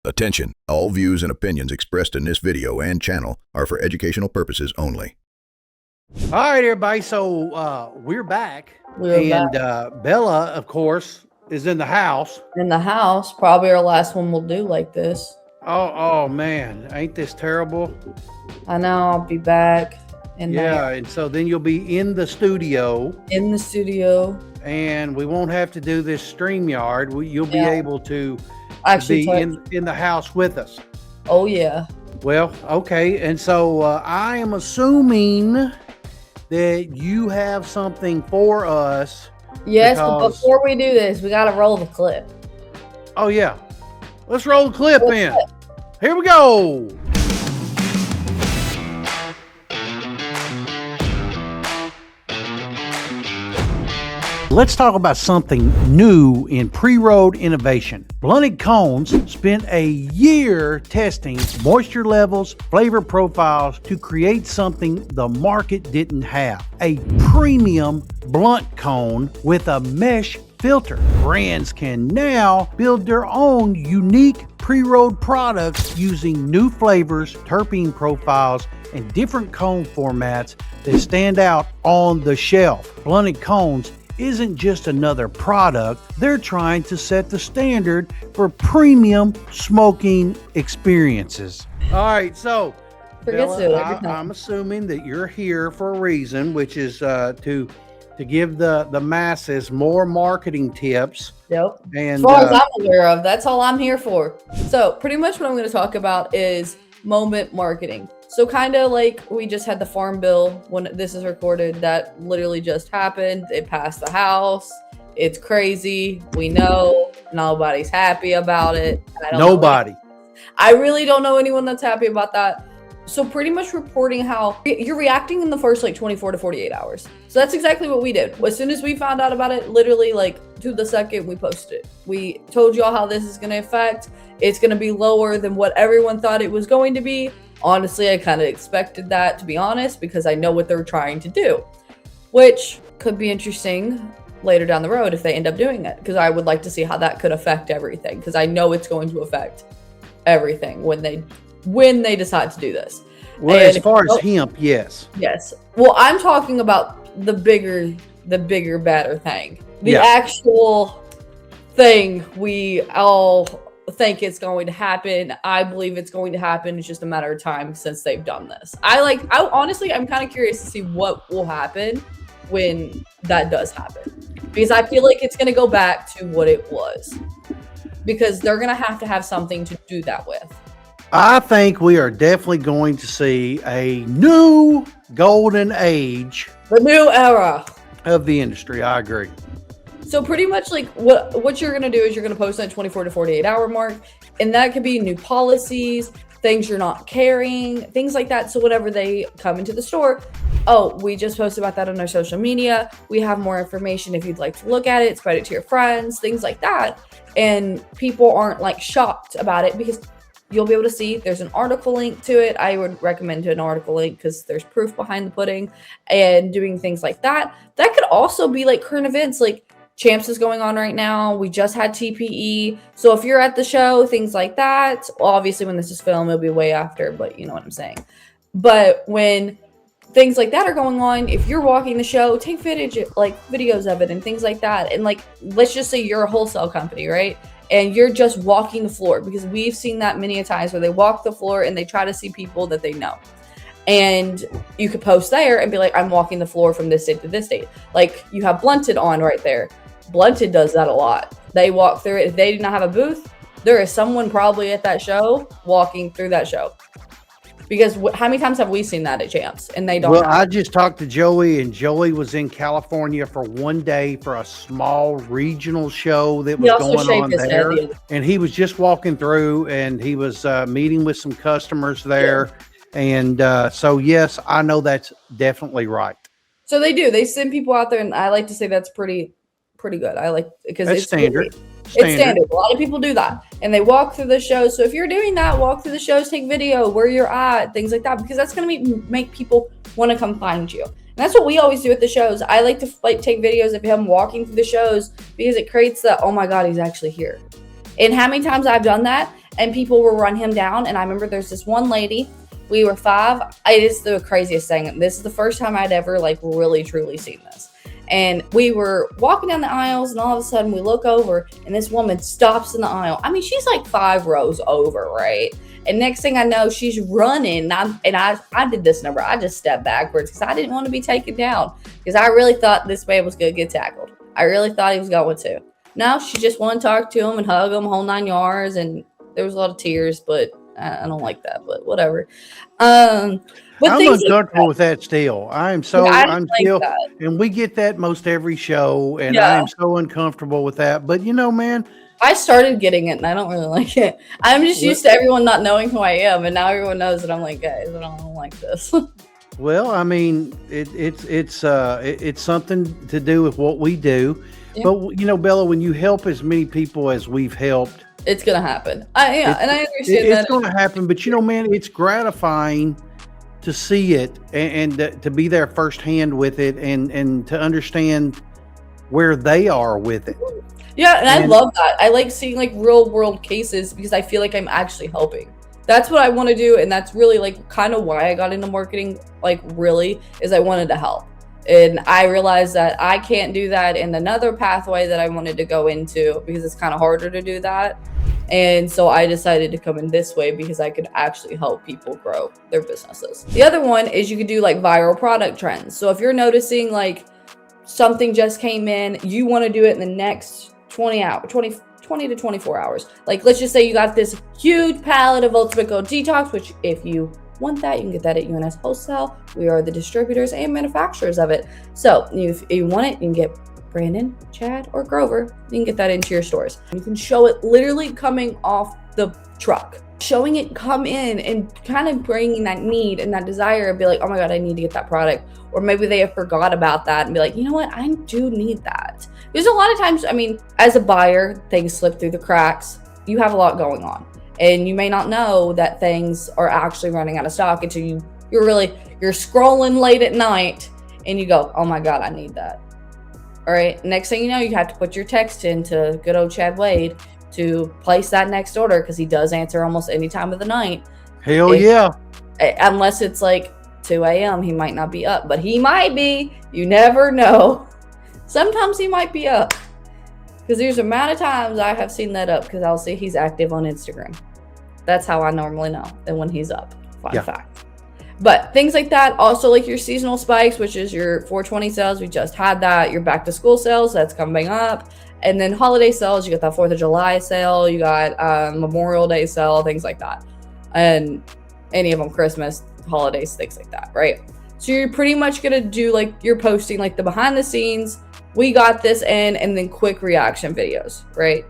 Attention, all views and opinions expressed in this video and channel are for educational purposes only. All right, everybody. So we're back. Bella, of course, is in the house. In the house. Probably our last one we'll do like this. Oh man, ain't this terrible? I know. I'll be back. And so then you'll be in the studio. In the studio. And we won't have to do this StreamYard. You'll be able to actually be in the house with us. Oh, yeah. Well, okay. And so I am assuming that you have something for us. Yes, but before we do this, we got to roll the clip. Oh, yeah. Let's roll the clip in. Here we go. Let's talk about something new in pre-rolled innovation. Blunted Cones spent a year testing moisture levels, flavor profiles to create something the market didn't have. A premium blunt cone with a mesh filter. Brands can now build their own unique pre-rolled products using new flavors, terpene profiles, and different cone formats that stand out on the shelf. Blunted Cones isn't just another product, they're trying to set the standard for premium smoking experiences. All right, so Bella, I'm assuming that you're here for a reason, which is to give the masses more marketing tips. Yep. And as far as I'm aware of, that's all I'm here for. So pretty much what I'm going to talk about is moment marketing. So kind of like we just had the farm bill when this is recorded, that literally just happened. It passed the House. It's crazy. We know nobody's happy about it. Nobody. I really don't know anyone that's happy about that. So pretty much reporting how you're reacting in the first like 24 to 48 hours. So that's exactly what we did. As soon as we found out about it, literally like to the second we posted it. We told y'all how this is going to affect. It's going to be lower than what everyone thought it was going to be. Honestly, I kind of expected that, to be honest, because I know what they're trying to do, which could be interesting later down the road if they end up doing it, because I would like to see how that could affect everything, because I know it's going to affect everything when they decide to do this. Well, and as far as hemp, yes. Yes. Well, I'm talking about the bigger, better thing. The actual thing we all think it's going to happen. I believe it's going to happen. It's just a matter of time since they've done this. I'm kind of curious to see what will happen when that does happen, because I feel like it's going to go back to what it was, because they're going to have something to do that with. I think we are definitely going to see a new golden age, the new era of the industry. I agree. So pretty much like what you're going to do is you're going to post that 24 to 48 hour mark, and that could be new policies, things you're not carrying, things like that. So whenever they come into the store, oh, we just posted about that on our social media. We have more information if you'd like to look at it, spread it to your friends, things like that. And people aren't like shocked about it, because you'll be able to see there's an article link to it. I would recommend an article link because there's proof behind the pudding, and doing things like that. That could also be like current events, like Champs is going on right now. We just had TPE. So if you're at the show, things like that. Well, obviously when this is filmed, it'll be way after, but you know what I'm saying. But when things like that are going on, if you're walking the show, take videos of it and things like that. And like, let's just say you're a wholesale company, right? And you're just walking the floor, because we've seen that many a times where they walk the floor and they try to see people that they know. And you could post there and be like, I'm walking the floor from this date to this date. Like you have Blunted on right there. Blunted does that a lot. They walk through it. If they do not have a booth, there is someone probably at that show walking through that show. Because how many times have we seen that at Champs? And they don't. Well, I just talked to Joey, and Joey was in California for one day for a small regional show that was going on there. And he was just walking through, and he was meeting with some customers there. Yeah. And so, yes, I know that's definitely right. So they do. They send people out there, and I like to say that's pretty good. I like, because it's standard. It's standard. A lot of people do that, and they walk through the shows. So if you're doing that, walk through the shows, take video where you're at, things like that, because that's going to make people want to come find you. And that's what we always do at the shows. I like to take videos of him walking through the shows, because it creates the, oh my God, he's actually here. And how many times I've done that, and people will run him down. And I remember there's this one lady, we were 5. It is the craziest thing. This is the first time I'd ever like really truly seen this. And we were walking down the aisles, and all of a sudden we look over, and this woman stops in the aisle. I mean, she's like 5 rows over, right? And next thing I know, she's running. I did this number. I just stepped backwards because I didn't want to be taken down, because I really thought this man was going to get tackled. I really thought he was going to. No, she just wanted to talk to him and hug him, whole 9 yards. And there was a lot of tears, but I don't like that, but whatever. But I'm uncomfortable with that still. I'm still, that. and we get that most every show, and I am so uncomfortable with that. But you know, man, I started getting it, and I don't really like it. I'm just used to everyone not knowing who I am, and now everyone knows that I'm like, guys, I don't like this. Well, I mean, it's something to do with what we do. Yeah. But you know, Bella, when you help as many people as we've helped, it's gonna happen. And I understand that it's gonna happen. But you know, man, it's gratifying to see it and to be there firsthand with it, and to understand where they are with it. Yeah, and I love that. I like seeing like real world cases, because I feel like I'm actually helping. That's what I want to do, and that's really like kind of why I got into marketing. Like, really, is I wanted to help. And I realized that I can't do that in another pathway that I wanted to go into, because it's kind of harder to do that. And so I decided to come in this way, because I could actually help people grow their businesses. The other one is you could do like viral product trends. So if you're noticing like something just came in, you want to do it in the next 20 to 24 hours. Like, let's just say you got this huge pallet of Ultimate Gold Detox, which if you want that, you can get that at UNS Wholesale. We are the distributors and manufacturers of it. So if you want it, you can get Brandon, Chad, or Grover. You can get that into your stores. You can show it literally coming off the truck, showing it come in, and kind of bringing that need and that desire, and be like, oh my God, I need to get that product. Or maybe they have forgot about that and be like, you know what, I do need that. There's a lot of times, I mean, as a buyer, things slip through the cracks. You have a lot going on, and you may not know that things are actually running out of stock until you're scrolling late at night and you go, oh my God, I need that. All right. Next thing you know, you have to put your text into good old Chad Wade to place that next order, because he does answer almost any time of the night. Hell yeah. Unless it's like 2 a.m., he might not be up, but he might be. You never know. Sometimes he might be up, because there's a amount of times I have seen that up, because I'll see he's active on Instagram. That's how I normally know that when he's up. Fun fact. But things like that, also like your seasonal spikes, which is your 420 sales. We just had that. Your back to school sales, that's coming up. And then holiday sales, you got that 4th of July sale. You got Memorial Day sale, things like that. And any of them, Christmas, holidays, things like that, right? So you're pretty much going to do like, you're posting like the behind the scenes, we got this in, and then quick reaction videos, right?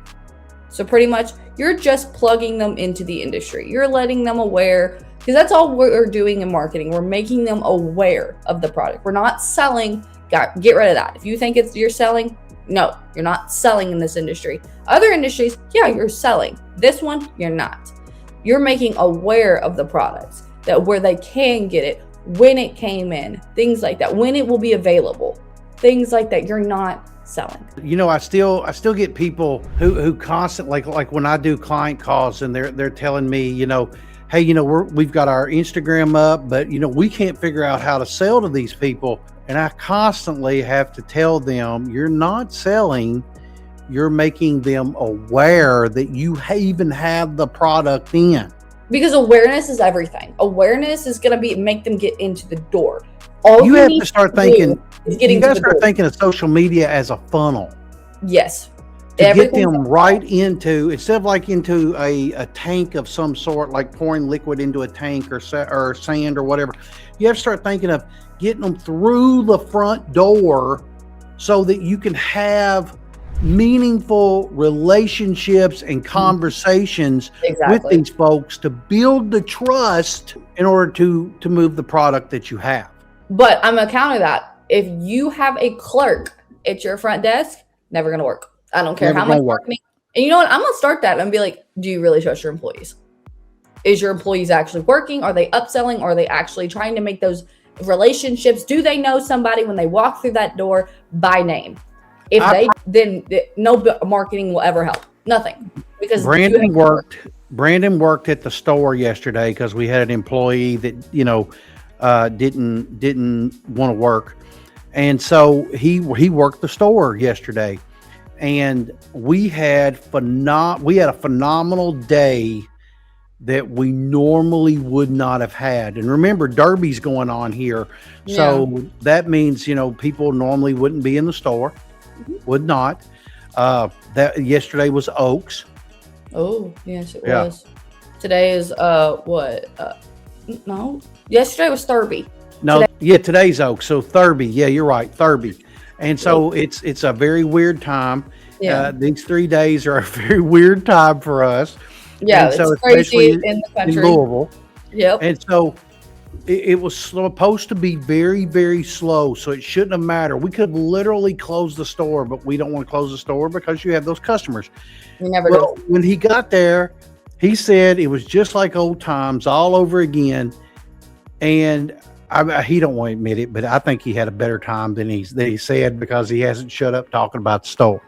So pretty much you're just plugging them into the industry. You're letting them aware, because that's all we're doing in marketing. We're making them aware of the product. We're not selling. Get rid of that. If you think you're selling, no, you're not selling in this industry. Other industries, yeah, you're selling. This one, you're not. You're making aware of the products, that where they can get it, when it came in, things like that, when it will be available, things like that. You're not selling. You know, I still get people who constantly, like when I do client calls, and they're telling me, you know, hey, you know, we've got our Instagram up, but you know, we can't figure out how to sell to these people. And I constantly have to tell them, you're not selling, you're making them aware that you even have the product in. Because awareness is everything. Awareness is going to make them get into the door. All you have to start thinking. You got to start thinking of social media as a funnel. Yes. To get them right into, instead of like into a tank of some sort, like pouring liquid into a tank or sand or whatever. You have to start thinking of getting them through the front door, so that you can have meaningful relationships and conversations with these folks, to build the trust in order to move the product that you have. But I'm gonna counter that. If you have a clerk at your front desk, never gonna work. I don't care how much marketing. And you know what? I'm gonna start that and be like, do you really trust your employees? Is your employees actually working? Are they upselling? Are they actually trying to make those relationships? Do they know somebody when they walk through that door by name? If then no marketing will ever help. Nothing. Because Brandon Brandon worked at the store yesterday because we had an employee that didn't want to work, and so he worked the store yesterday, and we had a phenomenal day that we normally would not have had. And remember, Derby's going on here, so that means people normally wouldn't be in the store, would not. That yesterday was Oaks. Oh, yes, it was. Today is what? No, yesterday was Thurby. No, today's Oaks. So Thurby. Yeah, you're right, Thurby. And so it's a very weird time. Yeah. These 3 days are a very weird time for us. Yeah, and it's crazy in the country. In Louisville. Yep. And so it was supposed to be very, very slow, so it shouldn't have mattered. We could literally close the store, but we don't want to close the store because you have those customers. We never do. When he got there, he said it was just like old times all over again. And he don't want to admit it, but I think he had a better time than he said because he hasn't shut up talking about the store.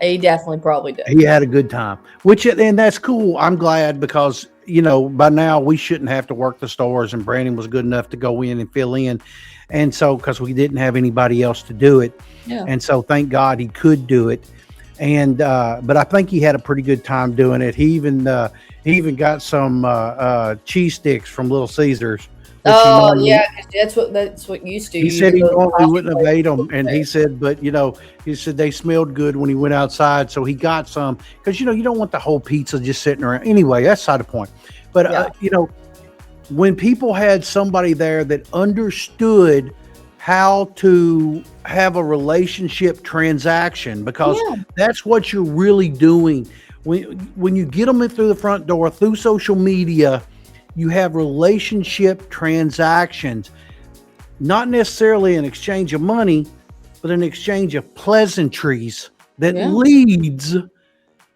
He definitely probably did. He had a good time, and that's cool. I'm glad because, by now we shouldn't have to work the stores, and Brandon was good enough to go in and fill in. And so, because we didn't have anybody else to do it. Yeah. And so thank God he could do it. And, but I think he had a pretty good time doing it. He even got some, cheese sticks from Little Caesars. Oh yeah, that's what used to. He said he normally wouldn't have ate them, and he said, but he said they smelled good when he went outside, so he got some because you don't want the whole pizza just sitting around. Anyway, that's side of the point. But when people had somebody there that understood how to have a relationship transaction, because that's what you're really doing when you get them in through the front door through social media. You have relationship transactions, not necessarily an exchange of money, but an exchange of pleasantries that leads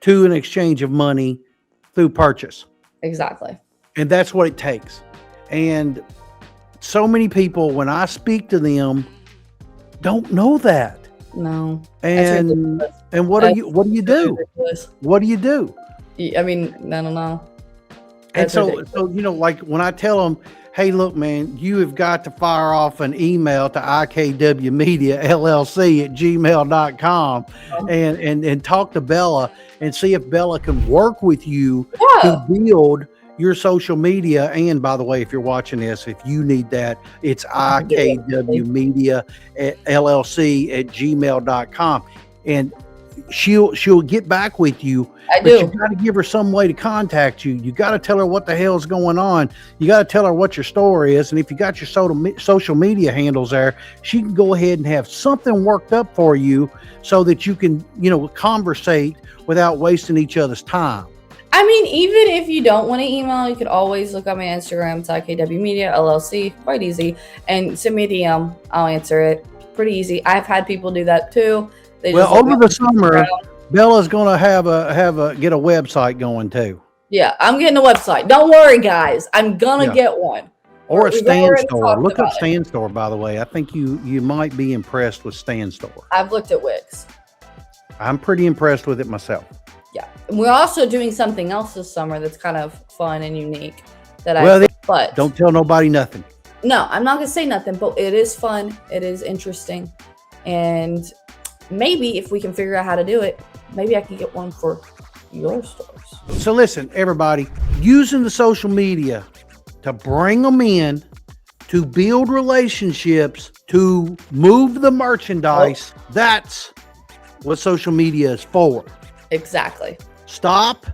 to an exchange of money through purchase. Exactly. And that's what it takes. And so many people, when I speak to them, don't know that. No. And what do you do? What do you do? I mean, I don't know. And so like when I tell them, hey, look, man, you have got to fire off an email to ikwmediallc@gmail.com and talk to Bella and see if Bella can work with you to build your social media. And by the way, if you're watching this, if you need that, it's ikwmediallc@gmail.com. And she'll get back with you. But you got to give her some way to contact you. You got to tell her what the hell's going on. You got to tell her what your store is. And if you got your social media handles there, she can go ahead and have something worked up for you so that you can, conversate without wasting each other's time. I mean, even if you don't want to email, you could always look at my Instagram. It's IKW Media LLC. Quite easy. And send me a DM. I'll answer it. Pretty easy. I've had people do that too. Over the summer, Bella's gonna get a website going too. Yeah, I'm getting a website. Don't worry, guys. I'm gonna get one. Or a Stand Store. Look up Stand Store, by the way. I think you might be impressed with Stand Store. I've looked at Wix. I'm pretty impressed with it myself. Yeah, and we're also doing something else this summer that's kind of fun and unique. But don't tell nobody nothing. No, I'm not gonna say nothing. But it is fun. It is interesting, and maybe if we can figure out how to do it, maybe I can get one for your stores. So listen, everybody, using the social media to bring them in, to build relationships, to move the merchandise, that's what social media is for. Exactly. Stop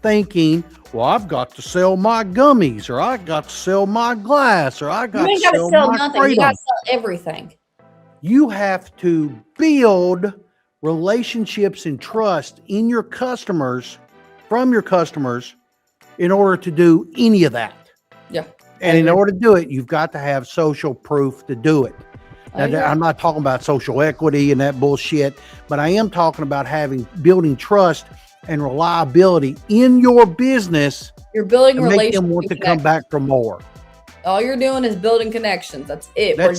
thinking, well, I've got to sell my gummies, or I got to sell my glass, or I got to sell my nothing. You got to sell everything. You have to build relationships and trust in your customers, from your customers, in order to do any of that. Yeah. And in order to do it, you've got to have social proof to do it. Now, I'm not talking about social equity and that bullshit, but I am talking about building trust and reliability in your business. You're building relationships. Make them want to come back for more. All you're doing is building connections. That's it. We're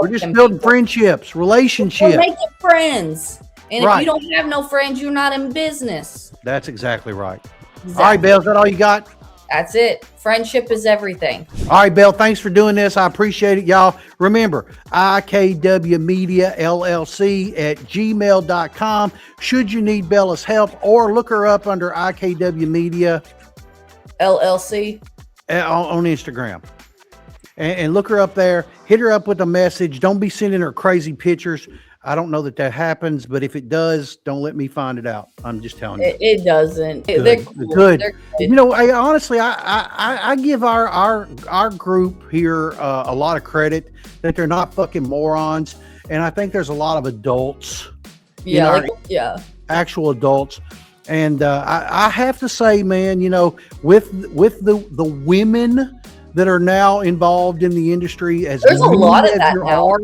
just building friendships, relationships. We're making friends. And if you don't have no friends, you're not in business. That's exactly right. All right, Belle, is that all you got? That's it. Friendship is everything. All right, Belle, thanks for doing this. I appreciate it, y'all. Remember, ikwmediallc@gmail.com. Should you need Bella's help, or look her up under IKW Media LLC on Instagram. And look her up there. Hit her up with a message. Don't be sending her crazy pictures. I don't know that happens, but if it does, don't let me find it out. I'm just telling you. It doesn't. Good. They're cool. Good. They're You know, I give our group here a lot of credit that they're not fucking morons, and I think there's a lot of adults. Actual adults. And I have to say, man, you know, with the women that are now involved in the industry, there's a lot of that now.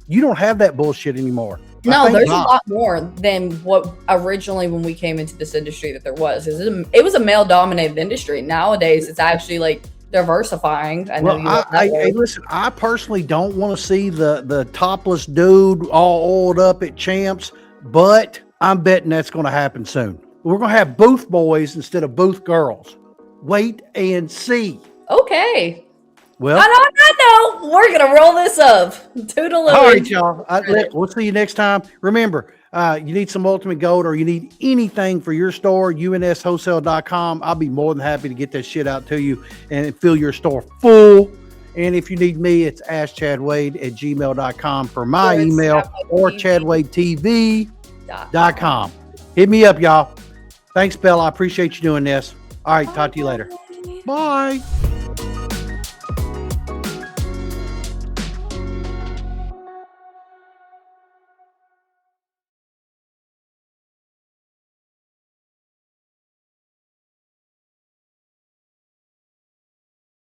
You don't have that bullshit anymore. No, there's a lot more than what originally when we came into this industry that there was. It was a male-dominated industry. Nowadays, it's actually like diversifying. Listen, I personally don't want to see the topless dude all oiled up at Champs, but I'm betting that's going to happen soon. We're going to have booth boys instead of booth girls. Wait and see. Okay. Well, on that note, we're going to roll this up. Toodaloo. All right, y'all. We'll see you next time. Remember, you need some Ultimate Gold or you need anything for your store, unswholesale.com. I'll be more than happy to get that shit out to you and fill your store full. And if you need me, it's askchadwade@gmail.com for my email or chadwadetv.com. Hit me up, y'all. Thanks, Bella. I appreciate you doing this. All right, talk to you later. Bye.